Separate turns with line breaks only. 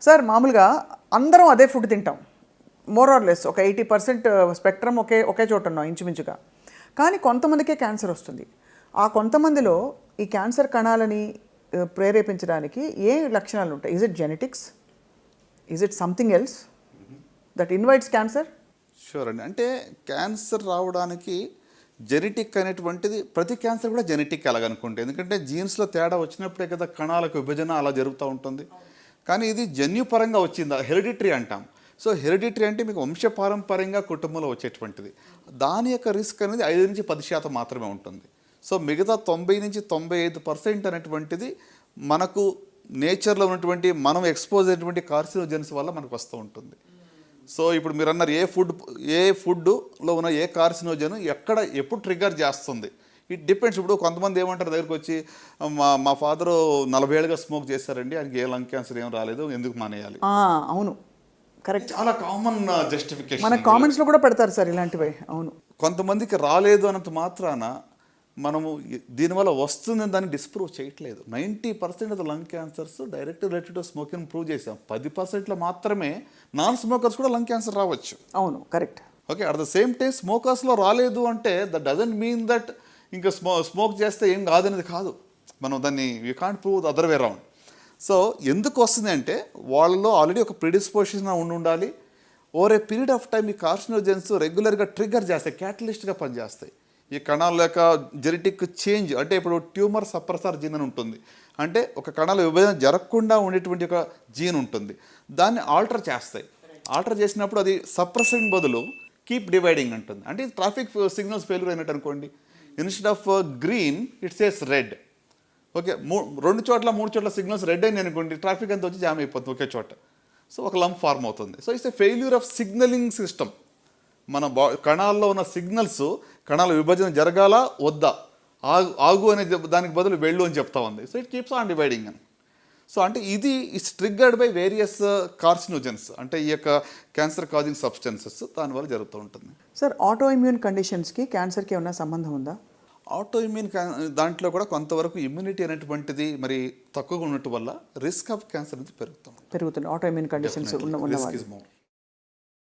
Sir మామూలుగా అందరం అదే ఫుడ్ తింటాం, మోర్ ఆర్ లెస్ ఒక 80% స్పెక్ట్రమ్ ఒకే చోట ఉన్నాం ఇంచుమించుగా. కానీ కొంతమందికే క్యాన్సర్ వస్తుంది. ఆ కొంతమందిలో ఈ క్యాన్సర్ కణాలని ప్రేరేపించడానికి ఏ లక్షణాలు ఉంటాయి? Is it genetics, is it something else that invites cancer?
Sure అండి. అంటే క్యాన్సర్ రావడానికి జెనెటిక్ అనేటువంటిది, ప్రతి క్యాన్సర్ కూడా జెనెటిక్ అలాగనుకుంటే, ఎందుకంటే జీన్స్లో తేడా వచ్చినప్పుడే కదా కణాలకు విభజన అలా జరుగుతూ ఉంటుంది. కానీ ఇది జన్యుపరంగా వచ్చిందా, హెరిడిటరీ అంటాం. సో హెరిడిటరీ అంటే మీకు వంశపారంపర్యంగా కుటుంబంలో వచ్చేటువంటిది. దాని యొక్క రిస్క్ అనేది 5 నుంచి 10% మాత్రమే ఉంటుంది. సో మిగతా 90 నుంచి 95% అనేటువంటిది మనకు నేచర్లో ఉన్నటువంటి మనం ఎక్స్పోజ్ అయినటువంటి కార్సినోజెన్స్ వల్ల మనకు వస్తూ ఉంటుంది. సో ఇప్పుడు మీరు అన్నారు ఏ ఫుడ్లో ఉన్న ఏ కార్సినోజన్ ఎప్పుడు ట్రిగ్గర్ చేస్తుంది, ఇట్ డిపెండ్స్. ఇప్పుడు కొంతమంది ఏమంటారు దగ్గరికి వచ్చి, మా ఫాదరు 40 ఏళ్ళుగా స్మోక్ చేశారండి, ఆయనకి ఏ లంగ్ క్యాన్సర్ ఏం రాలేదు, ఎందుకు మానేయాలి?
అవును, కరెక్ట్.
చాలా కామన్ జస్టిఫికేషన్
మన కామెంట్స్లో కూడా పెడతారు సార్ ఇలాంటివి. అవును,
కొంతమందికి రాలేదు అన్నంత మాత్రాన మనము దీనివల్ల వస్తుందని దాన్ని డిస్ప్రూవ్ చేయట్లేదు. 90% of the lung cancers direct related to smoking prove చేసాం. 10%లో మాత్రమే నాన్ స్మోకర్స్ కూడా లంగ్ క్యాన్సర్ రావచ్చు.
అవును, correct.
Okay, at the same time స్మోకర్స్లో రాలేదు అంటే దట్ డజంట్ మీన్ దట్ ఇంకా స్మోక్ చేస్తే ఏం కాదనేది కాదు. మనం దాన్ని you can't prove the other way round. So ఎందుకు వస్తుంది అంటే వాళ్ళలో ఆల్రెడీ ఒక ప్రిడిస్పోజిషన్ ఉండాలి. Over a period of time ఈ కార్సినోజెన్స్ రెగ్యులర్గా ట్రిగ్గర్ చేస్తాయి, క్యాటలిస్ట్గా పనిచేస్తాయి. ఈ కణాల యొక్క జెనెటిక్ చేంజ్ అంటే ఇప్పుడు ట్యూమర్ సప్రెసర్ జీన్ అని ఉంటుంది. అంటే ఒక కణాల విభజన జరగకుండా ఉండేటువంటి ఒక జీన్ ఉంటుంది, దాన్ని ఆల్టర్ చేస్తాయి. ఆల్టర్ చేసినప్పుడు అది సప్రెసింగ్ బదులు కీప్ డివైడింగ్ ఉంటుంది. అంటే ట్రాఫిక్ సిగ్నల్స్ ఫెయిల్యూర్ అయినట్టు అనుకోండి. Instead of green it says red. Okay, 2 చోట్ల 3 చోట్ల సిగ్నల్స్ రెడ్ అయింది అనుకోండి, ట్రాఫిక్ అంతా వచ్చి జామ్ అయిపోతుంది ఒకే చోట. సో ఒక లంప్ ఫార్మ్ అవుతుంది. So it's a failure of signalling system. మన కణాల్లో ఉన్న సిగ్నల్స్, కణాల విభజన జరగాల వద్దా, ఆగు అనే దానికి బదులు వెళ్ళు అని చెప్తా ఉంది. So it keeps on dividing అని. సో అంటే ఇది it's triggered by various carcinogens, అంటే ఈ యొక్క క్యాన్సర్ కాజింగ్ సబ్స్టెన్సెస్ దానివల్ల జరుగుతూ ఉంటుంది.
సార్ ఆటో ఇమ్యూన్ కండిషన్స్కి క్యాన్సర్కి ఏమైనా సంబంధం ఉందా?
ఆటో ఇమ్యూన్ దాంట్లో కూడా కొంతవరకు ఇమ్యూనిటీ అనేటువంటిది మరి తక్కువగా ఉండటం వల్ల రిస్క్ ఆఫ్ క్యాన్సర్ అనేది పెరుగుతుంది.
ఆటో ఇమ్యూన్ కండిషన్స్ ఉన్న